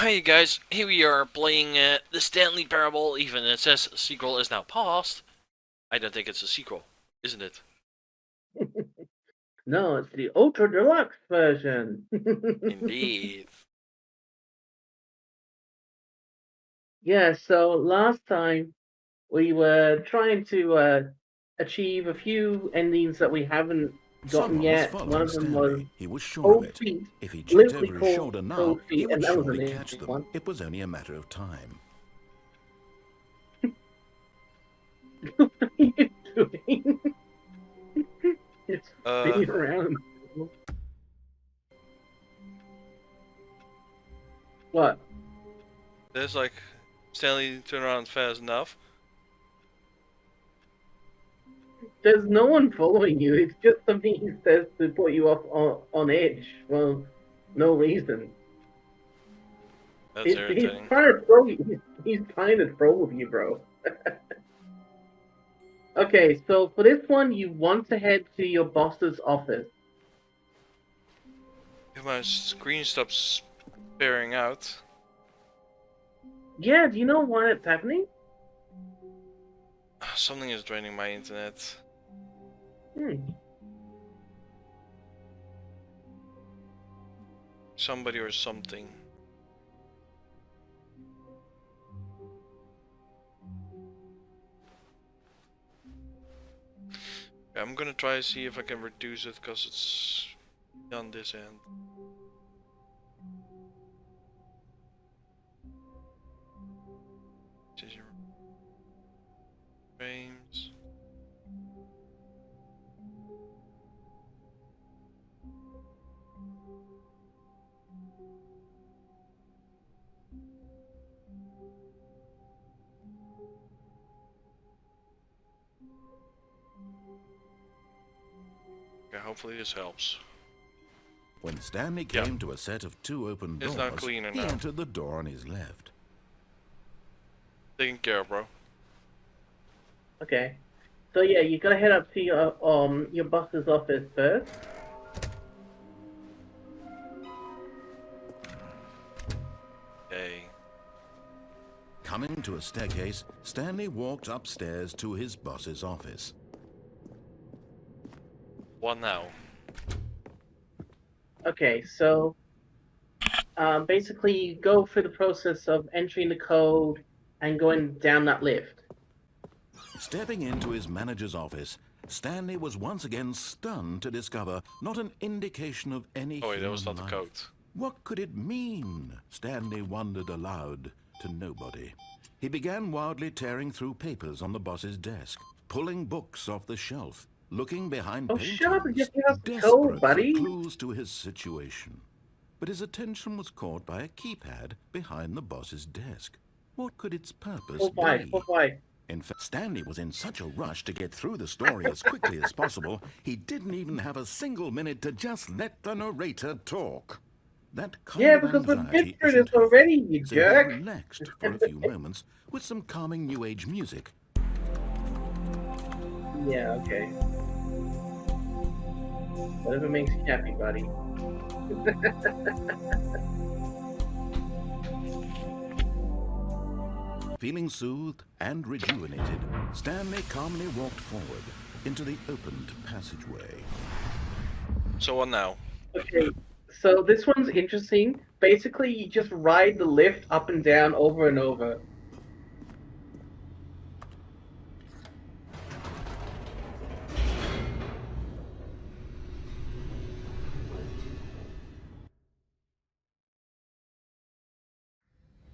Hi guys, here we are playing the Stanley Parable, even it says sequel is now paused. I don't think it's a sequel, isn't it? No, it's the Ultra Deluxe version. Indeed. Yeah, so last time we were trying to achieve a few endings that we haven't gotten Someone was yet. One following of them was Stanley. He was sure of Cold it. Feet, If he checked literally over his called shoulder now, Cold he Feet, would and that was surely an catch interesting them. one. It was only a matter of time. What are you doing? It's Uh, spinning around. What? there's like Stanley turn around fast enough. There's no one following you. It's just something he says to put you off on edge. Well, no reason. That's He's irritating. trying to throw you. He's trying to throw with you, bro. Okay, so for this one, you want to head to your boss's office. If my screen stops sparing out. Yeah, do you know why it's happening? Something is draining my internet. Hmm. Somebody or something. I'm gonna try to see if I can reduce it because it's on this end. Frames. Okay, hopefully this helps. When Stanley came to a set of two open It's doors, not cleaner he now. entered the door on his left. Taken care of, bro. Okay. So yeah, you gotta head up to your boss's office first. Okay. Coming to a staircase, Stanley walked upstairs to his boss's office. What now? Okay, so basically you go through the process of entering the code and going down that lift. Stepping into his manager's office, Stanley was once again stunned to discover not an indication of any Oh wait, that was human not the life. code. What could it mean? Stanley wondered aloud to nobody. He began wildly tearing through papers on the boss's desk, pulling books off the shelf, looking behind Oh, shut up and paintings, just give us the code, desperate for buddy. clues to his situation. But his attention was caught by a keypad behind the boss's desk. What could its purpose be? 4-5. In fact, Stanley was in such a rush to get through the story as quickly as possible, he didn't even have a single minute to just let the narrator talk. That kind Yeah, of because we've anxiety been through isn't this already, healthy, you so he jerk. relaxed for a few moments with some calming New Age music. Yeah, okay. Whatever makes you happy, buddy. Feeling soothed and rejuvenated, Stanley calmly walked forward into the opened passageway. So what now? Okay, so this one's interesting. Basically, you just ride the lift up and down over and over.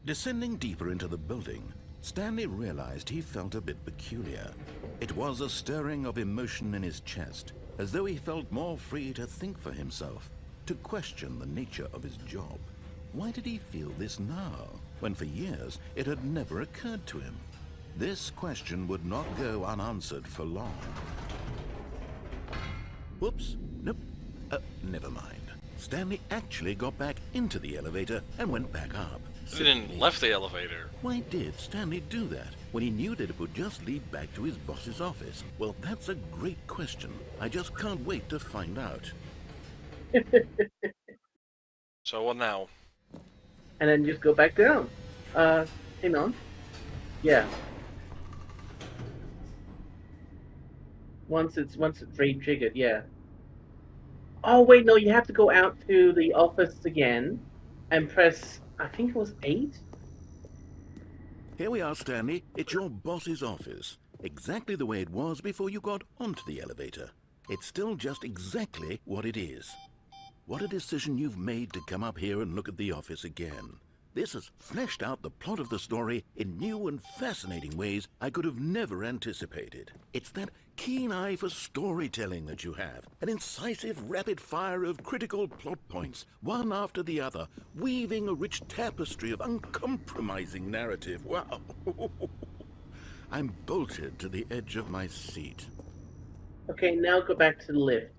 Descending deeper into the building, Stanley realized he felt a bit peculiar. It was a stirring of emotion in his chest, as though he felt more free to think for himself, to question the nature of his job. Why did he feel this now, when for years it had never occurred to him? This question would not go unanswered for long. Whoops, nope, never mind. Stanley actually got back into the elevator and went back up. He didn't left the elevator. Why did Stanley do that when he knew that it would just lead back to his boss's office? Well, that's a great question. I just can't wait to find out. So what now? and then just go back down. Hang on. Yeah. Once it's re-triggered, yeah. Oh wait, no, you have to go out to the office again and press. I think it was 8. Here we are, Stanley. It's your boss's office. Exactly the way it was before you got onto the elevator. It's still just exactly what it is. What a decision you've made to come up here and look at the office again. This has fleshed out the plot of the story in new and fascinating ways I could have never anticipated. It's that keen eye for storytelling that you have, an incisive rapid fire of critical plot points, one after the other, weaving a rich tapestry of uncompromising narrative. Wow! I'm bolted to the edge of my seat. Okay, now go back to the lift.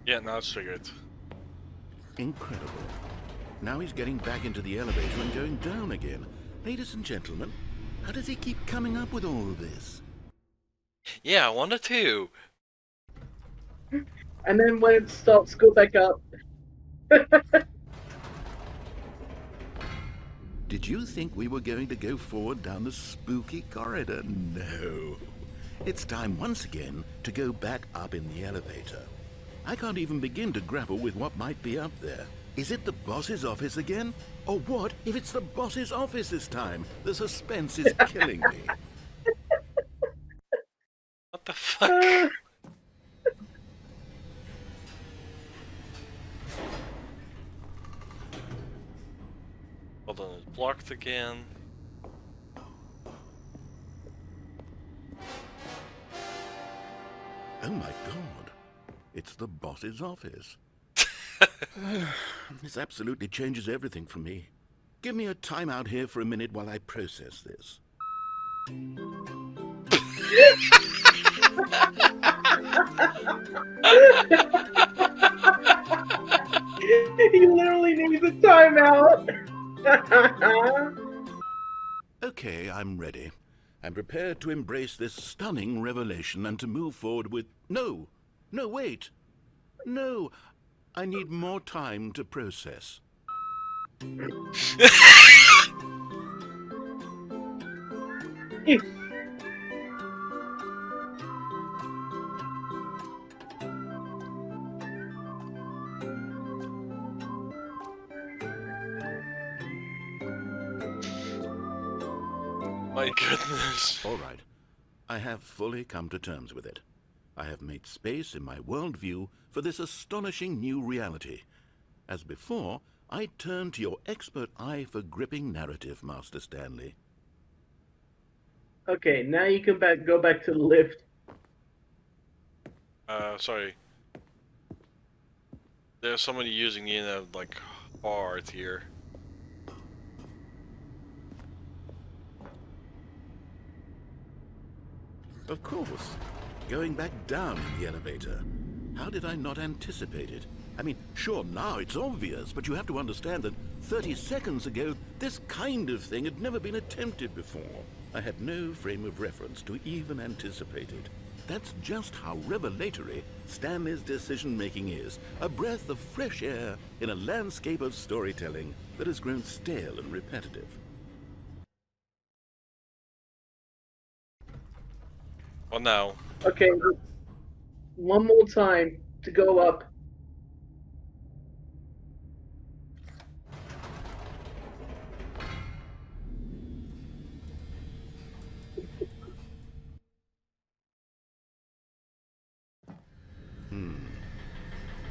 Yeah, now it's triggered. Incredible. Now he's getting back into the elevator and going down again. Ladies and gentlemen, how does he keep coming up with all of this? Yeah, I wanted to. And then when it stops, go back up. Did you think we were going to go forward down the spooky corridor? No. It's time once again to go back up in the elevator. I can't even begin to grapple with what might be up there. Is it the boss's office again? Or what if it's the boss's office this time? The suspense is killing me. What the fuck? Hold on, it's blocked again. Oh my god. It's the boss's office. This absolutely changes everything for me. Give me a time out here for a minute while I process this. He literally needs a timeout. Okay, I'm ready. I'm prepared to embrace this stunning revelation and to move forward with... No! No, wait! No! I need more time to process. My goodness. All right. I have fully come to terms with it. I have made space in my worldview for this astonishing new reality. As before, I turn to your expert eye for gripping narrative, Master Stanley. Okay, now you can go back to the lift. Sorry. There's somebody using the internet like hard here. Of course. Going back down in the elevator. How did I not anticipate it? I mean, sure, now it's obvious, but you have to understand that 30 seconds ago, this kind of thing had never been attempted before. I had no frame of reference to even anticipate it. That's just how revelatory Stanley's decision-making is. A breath of fresh air in a landscape of storytelling that has grown stale and repetitive. Well, now. Okay, one more time to go up.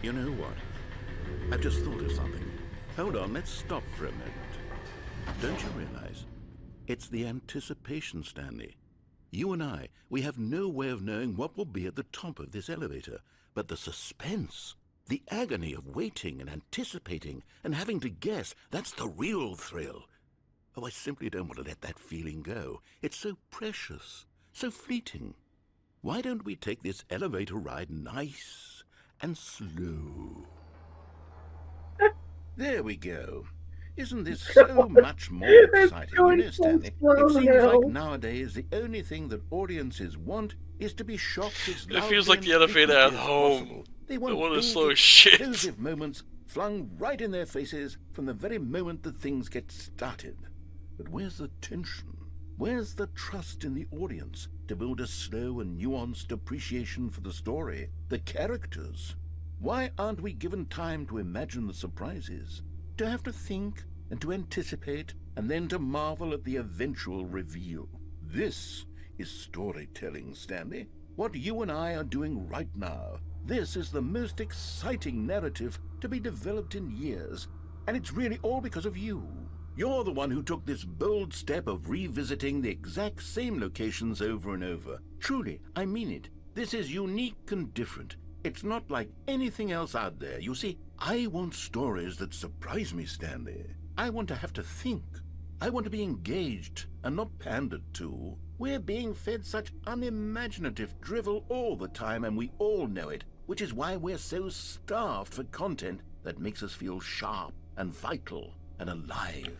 You know what? I've just thought of something. Hold on, let's stop for a moment. Don't you realize? It's the anticipation, Stanley. You and I, we have no way of knowing what will be at the top of this elevator. But the suspense, the agony of waiting and anticipating and having to guess, that's the real thrill. Oh, I simply don't want to let that feeling go. It's so precious, so fleeting. Why don't we take this elevator ride nice and slow? There we go. Isn't this so much more exciting, you know, Stanley? It seems like nowadays the only thing that audiences want is to be shocked as It feels like the elevator at home. They want What a big, slow shit. explosive moments flung right in their faces from the very moment that things get started. But where's the tension? Where's the trust in the audience to build a slow and nuanced appreciation for the story, the characters? Why aren't we given time to imagine the surprises, to have to think and to anticipate, and then to marvel at the eventual reveal? This is storytelling, Stanley. What you and I are doing right now. This is the most exciting narrative to be developed in years, and it's really all because of you. You're the one who took this bold step of revisiting the exact same locations over and over. Truly, I mean it. This is unique and different. It's not like anything else out there. You see, I want stories that surprise me, Stanley. I want to have to think. I want to be engaged and not pandered to. We're being fed such unimaginative drivel all the time, and we all know it, which is why we're so starved for content that makes us feel sharp and vital and alive.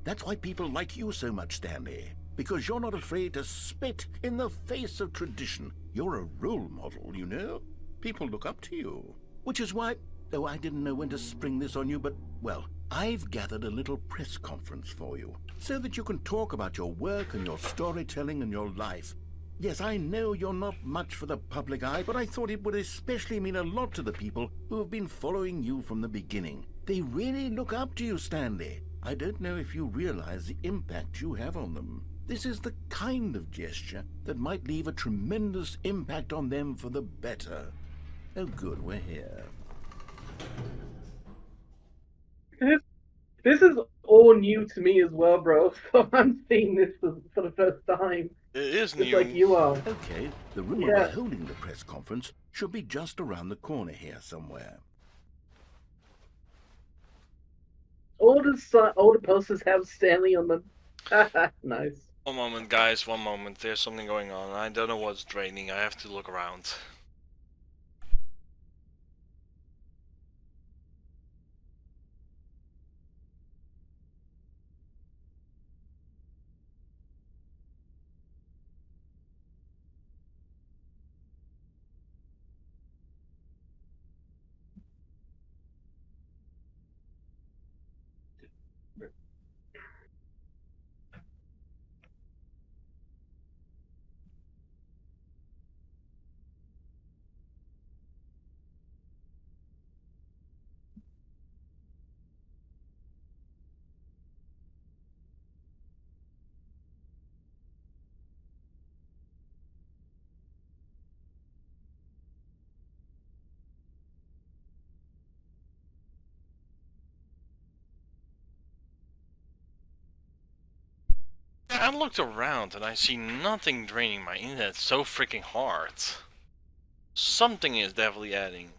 That's why people like you so much, Stanley, because you're not afraid to spit in the face of tradition. You're a role model, you know? People look up to you. Which is why, though I didn't know when to spring this on you, but, well, I've gathered a little press conference for you, so that you can talk about your work and your storytelling and your life. Yes, I know you're not much for the public eye, but I thought it would especially mean a lot to the people who have been following you from the beginning. They really look up to you, Stanley. I don't know if you realize the impact you have on them. This is the kind of gesture that might leave a tremendous impact on them for the better. Oh good, we're here. This is all new to me as well, bro. So I'm seeing this for the first time. It is Just new. like you are. Okay, the room where we're holding the press conference should be just around the corner here somewhere. All the posters have Stanley on them. Nice. One moment, guys, one moment. There's something going on. I don't know what's draining. I have to look around. I looked around and I see nothing draining my internet so freaking hard. Something is definitely adding.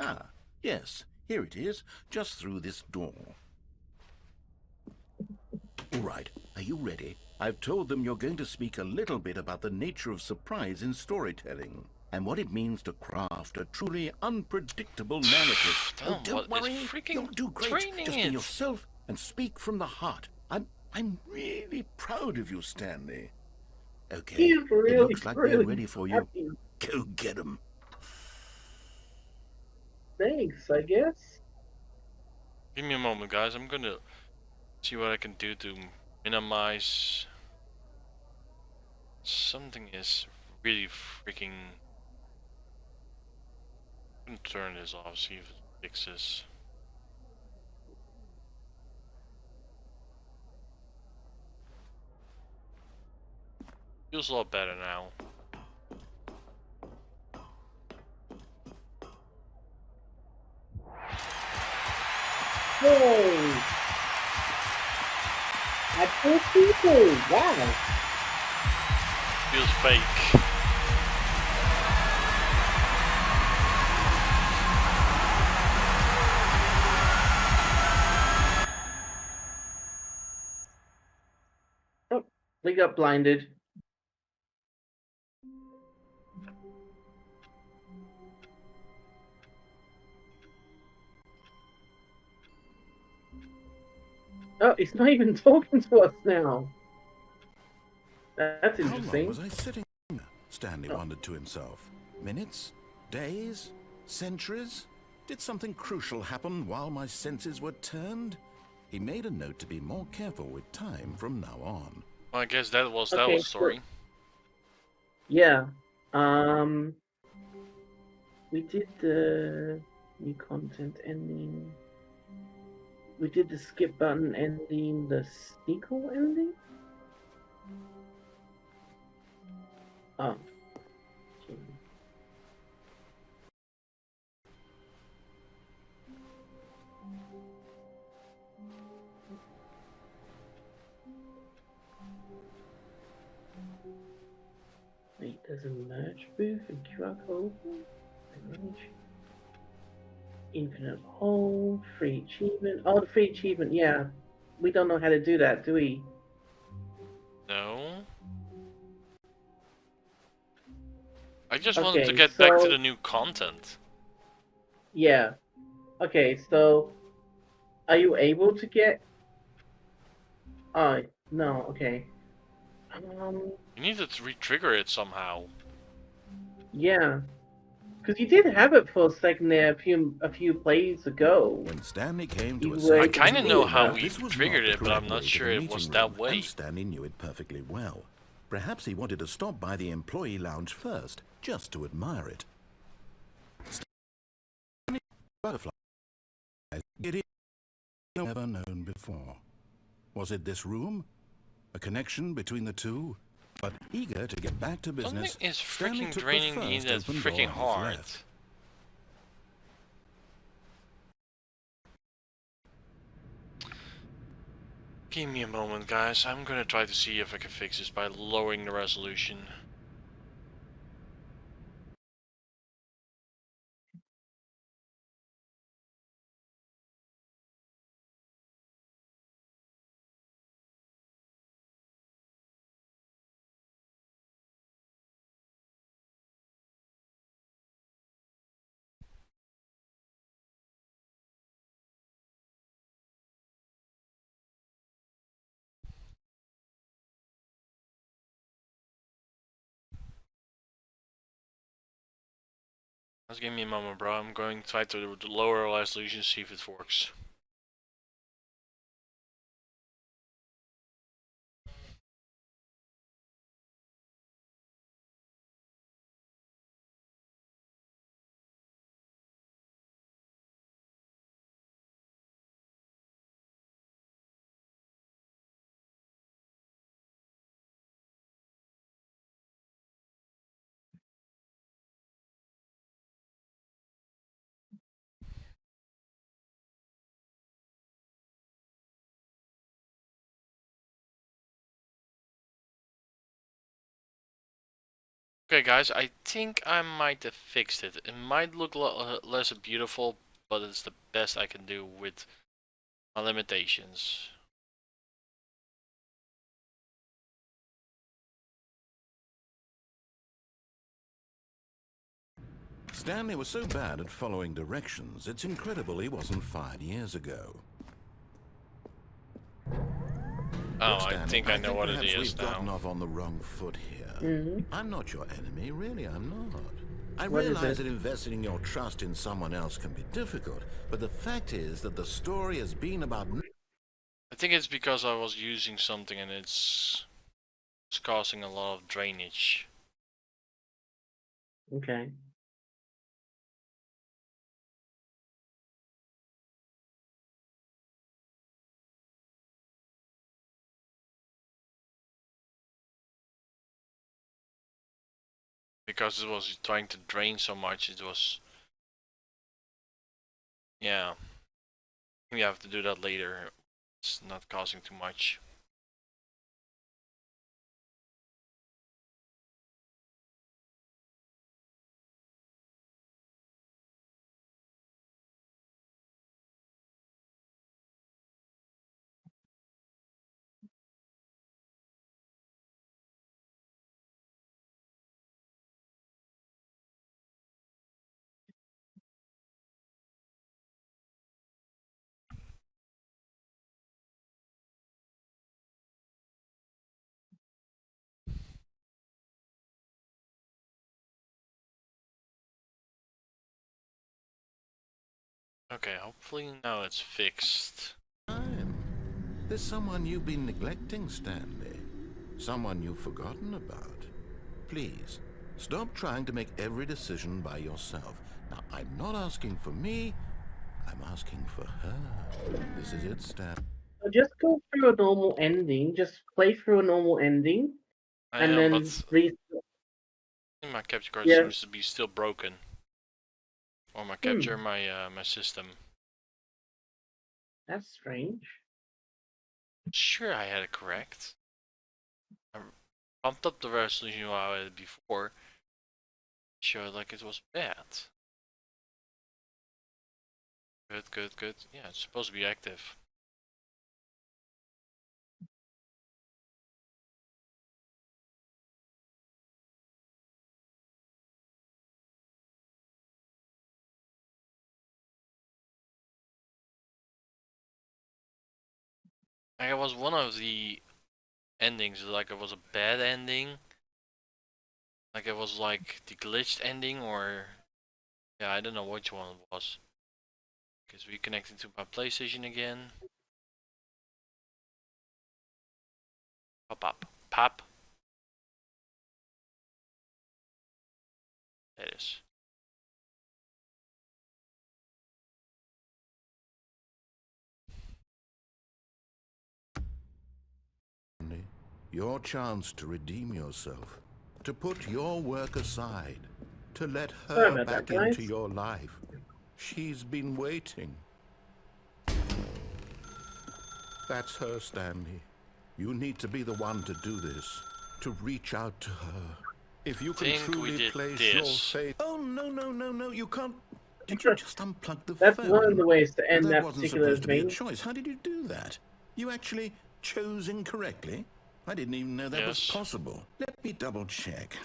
Ah, yes, here it is, just through this door. All right, are you ready? I've told them you're going to speak a little bit about the nature of surprise in storytelling, and what it means to craft a truly unpredictable narrative. Oh, don't worry, you'll do great. Just be yourself and speak from the heart. I'm really proud of you, Stanley. Okay, it looks like they're ready for you. Go get them. Thanks, I guess. Give me a moment, guys. I'm gonna see what I can do to minimize. Something is really freaking. I'm gonna turn this off, see if it fixes. Feels a lot better now. Whoa! Actual people! Wow! Feels fake. Oh, we got blinded. Oh, he's not even talking to us now. That's interesting. How long was I sitting? Stanley wondered to himself. Minutes? Days? Centuries? Did something crucial happen while my senses were turned? He made a note to be more careful with time from now on. Well, I guess that was Okay, story. Yeah. We did the new content ending. We did the skip button ending, the sequel ending? Oh. Okay. Wait, there's a merge booth and QR code. Infinite hole, free achievement. Oh, the free achievement, yeah. We don't know how to do that, do we? No. I just wanted to get back to the new content. Yeah. Okay, so are you able to get? Oh no. Okay. You need to re-trigger it somehow. Yeah. Because you did have it for a second there a few plays ago. When Stanley came to I kind of know how we this was triggered not the it, but I'm correct not way to sure the it was meeting that room, way. and Stanley knew it perfectly well. Perhaps he wanted to stop by the employee lounge first, just to admire it. Stanley butterfly. It is never known before. Was it this room? A connection between the two? But eager to get back to business, Something is Stanley freaking took draining the the first internet open freaking door on his hard. left. Give me a moment, guys. I'm gonna try to see if I can fix this by lowering the resolution. Just give me a moment, bro. I'm going to try to lower resolution, see if it works. Okay, guys, I think I might have fixed it. It might look less beautiful, but it's the best I can do with my limitations. Stanley was so bad at following directions, it's incredible he wasn't fired years ago. Oh, Look, I think I know what it perhaps is we've gotten now. off on the wrong foot here. I'm not your enemy, really, I'm not. I What is realize it? that investing your trust in someone else can be difficult, but the fact is that the story has been about... I think it's because I was using something and it's causing a lot of drainage. Okay. Because it was trying to drain so much, it was... Yeah. We have to do that later. It's not causing too much. Okay, hopefully now it's fixed. Time. There's someone you've been neglecting, Stanley. Someone you've forgotten about. Please, stop trying to make every decision by yourself. Now, I'm not asking for me, I'm asking for her. This is it, Stan. So just go through a normal ending. Just play through a normal ending, I and am, then my capture card Yeah. seems to be still broken. Or my Hmm. capture, my system. That's strange. Sure, I had it correct. I bumped up the resolution while I had it before. Showed like it was bad. Good, good, good. Yeah, it's supposed to be active. Like it was one of the endings, like it was a bad ending. Like it was like the glitched ending, or yeah, I don't know which one it was. Because reconnecting to my PlayStation again. Pop up. Pop. There it is. Your chance to redeem yourself, to put your work aside, to let Sorry her about that, back into guys. your life. She's been waiting. That's her, Stanley. You need to be the one to do this, to reach out to her. If you can Think we truly did place this. your faith... Oh, no, you can't... Did you just unplug the That's phone? one of the ways to end That that wasn't particular supposed to be a thing. choice. How did you do that? You actually chose incorrectly? I didn't even know that was Yes. possible. Let me double check.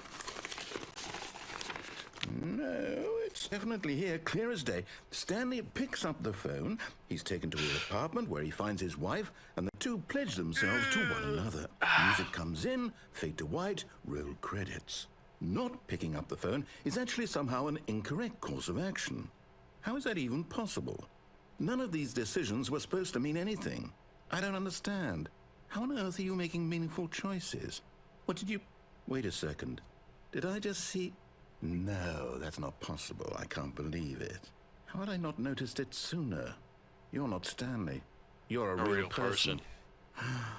No, it's definitely here, clear as day. Stanley picks up the phone. He's taken to his apartment where he finds his wife, and the two pledge themselves to one another. Music comes in, fade to white, roll credits. Not picking up the phone is actually somehow an incorrect course of action. How is that even possible? None of these decisions were supposed to mean anything. I don't understand. How on earth are you making meaningful choices? What did you... Wait a second. Did I just see... No, that's not possible. I can't believe it. How had I not noticed it sooner? You're not Stanley. You're a real person. I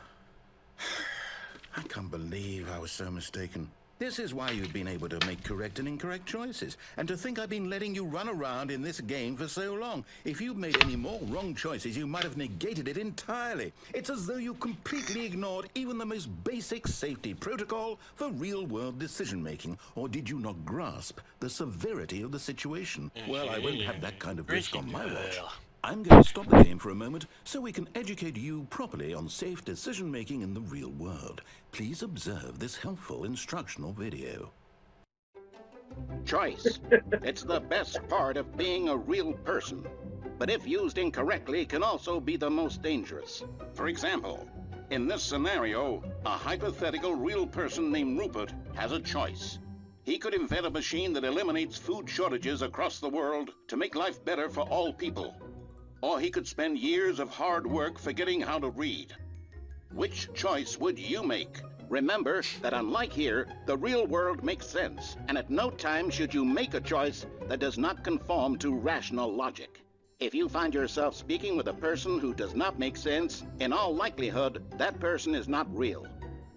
can't believe I was so mistaken. This is why you've been able to make correct and incorrect choices. And to think I've been letting you run around in this game for so long. If you'd made any more wrong choices, you might have negated it entirely. It's as though you completely ignored even the most basic safety protocol for real-world decision-making. Or did you not grasp the severity of the situation? Well, I won't have that kind of risk on my watch. I'm going to stop the game for a moment so we can educate you properly on safe decision-making in the real world. Please observe this helpful instructional video. Choice. It's the best part of being a real person. But if used incorrectly, can also be the most dangerous. For example, in this scenario, a hypothetical real person named Rupert has a choice. He could invent a machine that eliminates food shortages across the world to make life better for all people. Or he could spend years of hard work forgetting how to read. Which choice would you make? Remember that unlike here, the real world makes sense, and at no time should you make a choice that does not conform to rational logic. If you find yourself speaking with a person who does not make sense, in all likelihood, that person is not real.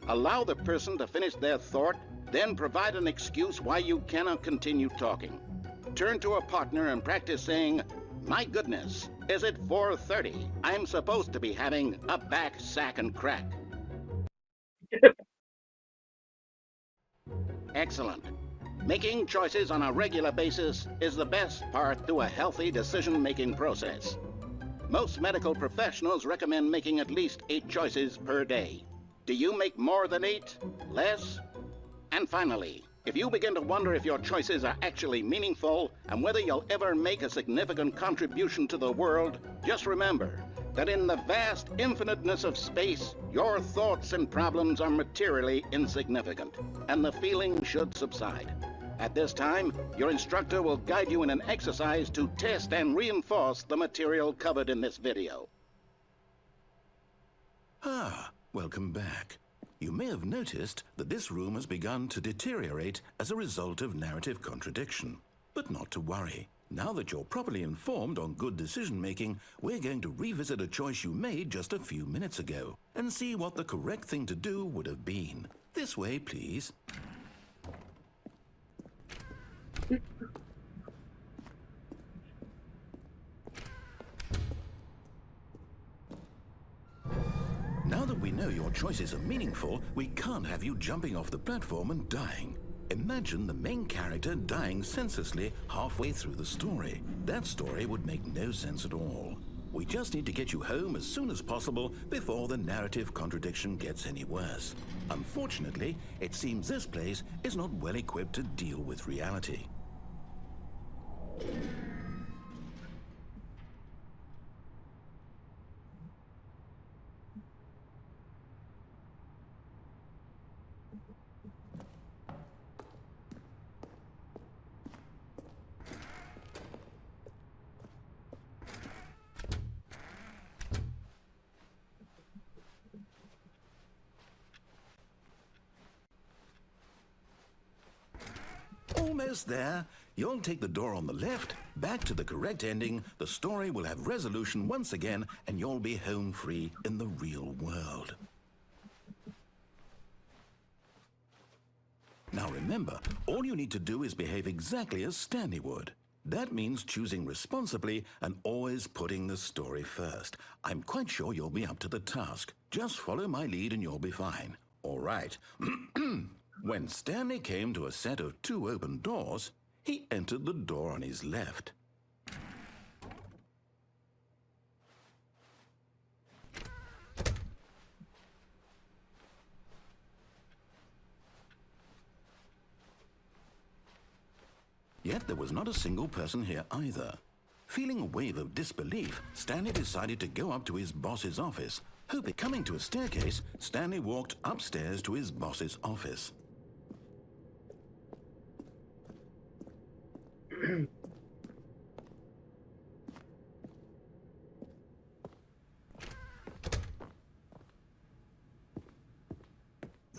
Allow the person to finish their thought, then provide an excuse why you cannot continue talking. Turn to a partner and practice saying, "My goodness, is it 4:30? I'm supposed to be having a back, sack, and crack." Excellent. Making choices on a regular basis is the best part to a healthy decision-making process. Most medical professionals recommend making at least 8 choices per day. Do you make more than 8? Less? And finally, if you begin to wonder if your choices are actually meaningful and whether you'll ever make a significant contribution to the world, just remember that in the vast infiniteness of space, your thoughts and problems are materially insignificant, and the feeling should subside. At this time, your instructor will guide you in an exercise to test and reinforce the material covered in this video. Ah, welcome back. You may have noticed that this room has begun to deteriorate as a result of narrative contradiction. But not to worry. Now that you're properly informed on good decision-making, we're going to revisit a choice you made just a few minutes ago and see what the correct thing to do would have been. This way, please. Now that we know your choices are meaningful, we can't have you jumping off the platform and dying. Imagine the main character dying senselessly halfway through the story. That story would make no sense at all. We just need to get you home as soon as possible before the narrative contradiction gets any worse. Unfortunately, it seems this place is not well equipped to deal with reality. Almost there. You'll take the door on the left, back to the correct ending, the story will have resolution once again, and you'll be home free in the real world. Now remember, all you need to do is behave exactly as Stanley would. That means choosing responsibly and always putting the story first. I'm quite sure you'll be up to the task. Just follow my lead and you'll be fine. All right. When Stanley came to a set of 2 open doors, he entered the door on his left. Yet there was not a single person here either. Feeling a wave of disbelief, Stanley decided to go up to his boss's office. Coming to a staircase, Stanley walked upstairs to his boss's office.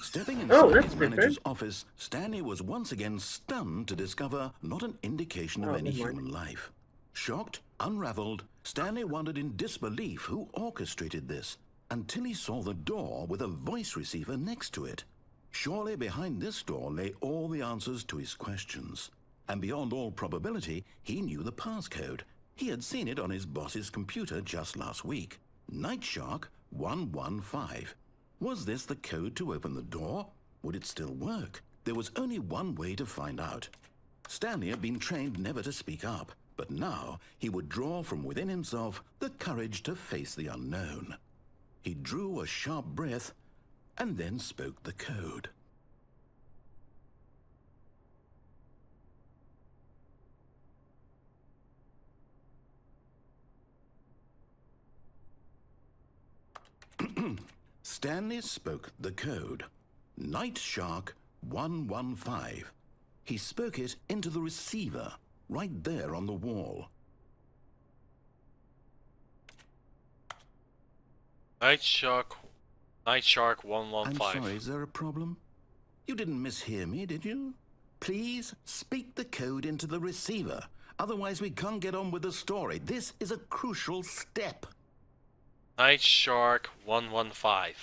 Stepping inside his manager's office, Stanley was once again stunned to discover not an indication of any human life. Shocked, unraveled, Stanley wondered in disbelief who orchestrated this, until he saw the door with a voice receiver next to it. Surely behind this door lay all the answers to his questions. And beyond all probability, he knew the passcode. He had seen it on his boss's computer just last week. Nightshark 115. Was this the code to open the door? Would it still work? There was only one way to find out. Stanley had been trained never to speak up, but now he would draw from within himself the courage to face the unknown. He drew a sharp breath and then spoke the code. Stanley spoke the code. Nightshark 115. He spoke it into the receiver, right there on the wall. Nightshark 115. I'm sorry, is there a problem? You didn't mishear me, did you? Please speak the code into the receiver. Otherwise we can't get on with the story. This is a crucial step. Nightshark 115.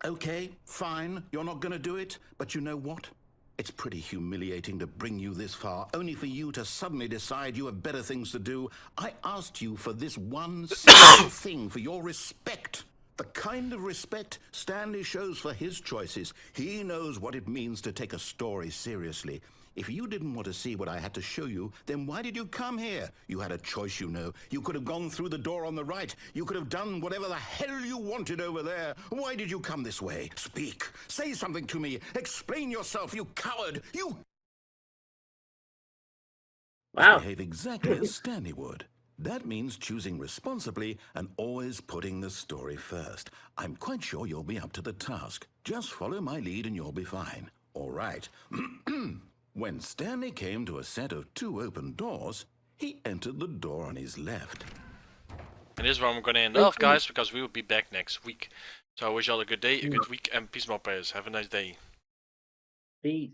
Okay, fine. You're not going to do it. But you know what? It's pretty humiliating to bring you this far, only for you to suddenly decide you have better things to do. I asked you for this one simple thing, for your respect. The kind of respect Stanley shows for his choices. He knows what it means to take a story seriously. If you didn't want to see what I had to show you, then why did you come here? You had a choice, you know. You could have gone through the door on the right. You could have done whatever the hell you wanted over there. Why did you come this way? Speak. Say something to me. Explain yourself, you coward. You... Wow. Behave exactly as Stanley would. That means choosing responsibly and always putting the story first. I'm quite sure you'll be up to the task. Just follow my lead and you'll be fine. All right. When Stanley came to a set of 2 open doors, he entered the door on his left. And this is where I'm gonna end off, guys, because we will be back next week. So I wish you all a good day, a good week, and peace, my players. Have a nice day. Peace.